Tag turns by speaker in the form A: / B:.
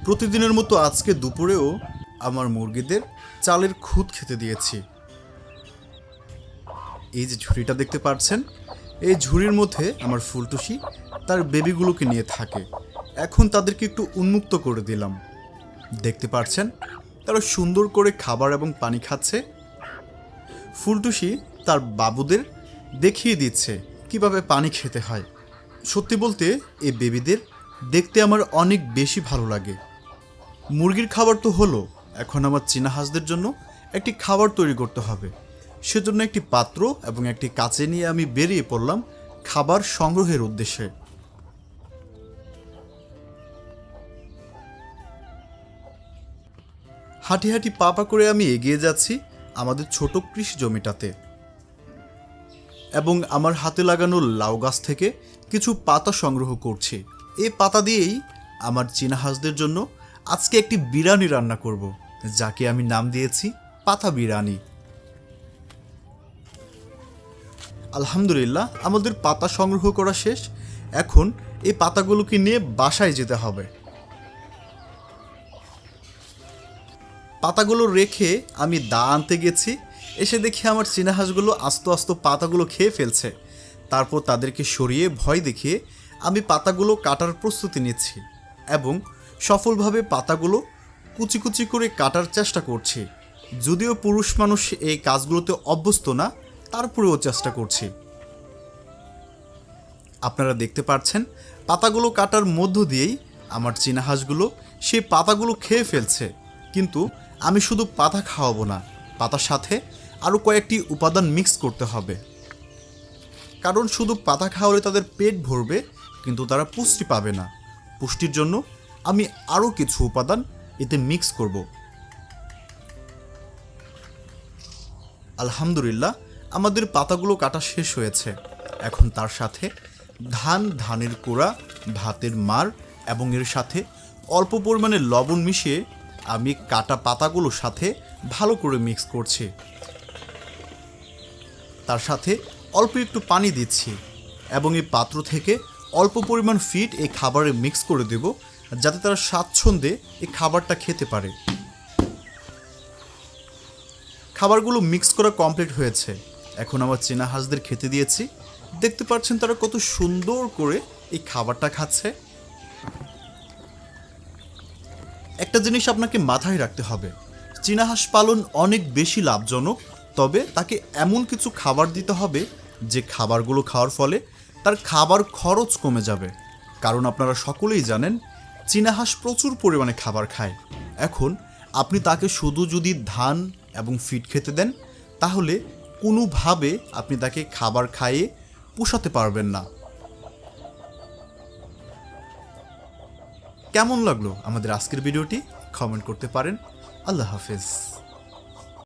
A: প্রতিদিনের মতো আজকে দুপুরেও আমার মুরগিদের চালের খুদ খেতে দিয়েছি। এই যে ঝুড়িটা দেখতে পাচ্ছেন, এই ঝুড়ির মধ্যে আমার ফুলটুসি তার বেবিগুলোকে নিয়ে থাকে। এখন তাদেরকে একটু উন্মুক্ত করে দিলাম। দেখতে পাচ্ছেন তারা সুন্দর করে খাবার এবং পানি খাচ্ছে। ফুলটুসি তার বাবুদের দেখিয়ে দিচ্ছে কিভাবে পানি খেতে হয়। সত্যি বলতে এই বেবিদের দেখতে আমার অনেক বেশি ভালো লাগে। মুরগির খাবার তো হলো, এখন আমার চীনা হাঁসদের জন্য একটি খাবার তৈরি করতে হবে। সেজন্য একটি পাত্র এবং একটি কাঁচি নিয়ে আমি বেরিয়ে পড়লাম খাবার সংগ্রহের উদ্দেশ্যে। হাঁটি হাঁটি পা পা করে আমি এগিয়ে যাচ্ছি আমাদের ছোট কৃষি জমিটাতে, এবং আমার হাতে লাগানো লাউ গাছ থেকে কিছু পাতা সংগ্রহ করছি। এই পাতা দিয়েই আমার চীনা হাঁসদের জন্য আজকে একটি বিরিয়ানি রান্না করব, যাকে আমি নাম দিয়েছি পাতা বিরিয়ানি। আলহামদুলিল্লাহ, আমাদের পাতা সংগ্রহ করা শেষ। এখন এই পাতাগুলোকে নিয়ে বাসায় যেতে হবে। পাতাগুলো রেখে আমি দা আনতে গেছি। এসে দেখি আমার চীনা হাঁসগুলো আস্তে আস্তে পাতাগুলো খেয়ে ফেলছে। তারপর তাদেরকে সরিয়ে ভয় দেখিয়ে আমি পাতাগুলো কাটার প্রস্তুতি নিচ্ছি এবং সফলভাবে পাতাগুলো কুচি কুচি করে কাটার চেষ্টা করছি। যদিও পুরুষ মানুষ এই কাজগুলোতে অভ্যস্ত না, তারপরেও চেষ্টা করছি। আপনারা দেখতে পাচ্ছেন পাতাগুলো কাটার মধ্য দিয়েই আমার চীনা হাঁসগুলো সেই পাতাগুলো খেয়ে ফেলছে। কিন্তু আমি শুধু পাতা খাওয়াবো না, পাতার সাথে আরও কয়েকটি উপাদান মিক্স করতে হবে। কারণ শুধু পাতা খাওয়ালে তাদের পেট ভরবে, কিন্তু তারা পুষ্টি পাবে না। পুষ্টির জন্য আমি আরও কিছু উপাদান এতে মিক্স করব। আলহামদুলিল্লাহ, আমাদের পাতাগুলো কাটা শেষ হয়েছে। এখন তার সাথে ধানের কুড়া, ভাতের মার এবং এর সাথে অল্প পরিমাণে লবণ মিশিয়ে আমি কাটা পাতাগুলোর সাথে ভালো করে মিক্স করছি। তার সাথে অল্প একটু পানি দিচ্ছি এবং এই পাত্র থেকে অল্প পরিমাণ ফিড এই খাবারে মিক্স করে দেব, যাতে তারা স্বাচ্ছন্দ্যে এই খাবারটা খেতে পারে। খাবারগুলো মিক্স করা কমপ্লিট হয়েছে। এখন আমার চীনা হাঁসদের খেতে দিয়েছি। দেখতে পাচ্ছেন তারা কত সুন্দর করে এই খাবারটা খাচ্ছে। একটা জিনিস আপনাকে মাথায় রাখতে হবে, চীনা হাঁস পালন অনেক বেশি লাভজনক, তবে তাকে এমন কিছু খাবার দিতে হবে যে খাবারগুলো খাওয়ার ফলে তার খাবার খরচ কমে যাবে। কারণ আপনারা সকলেই জানেন চীনা হাঁস প্রচুর পরিমাণে খাবার খায়। এখন আপনি তাকে শুধু যদি ধান এবং ফিড খেতে দেন, তাহলে কোনোভাবে আপনি তাকে খাবার খাইয়ে পোষাতে পারবেন না। কেমন লাগলো আমাদের আজকের ভিডিওটি কমেন্ট করতে পারেন। আল্লাহ হাফেজ।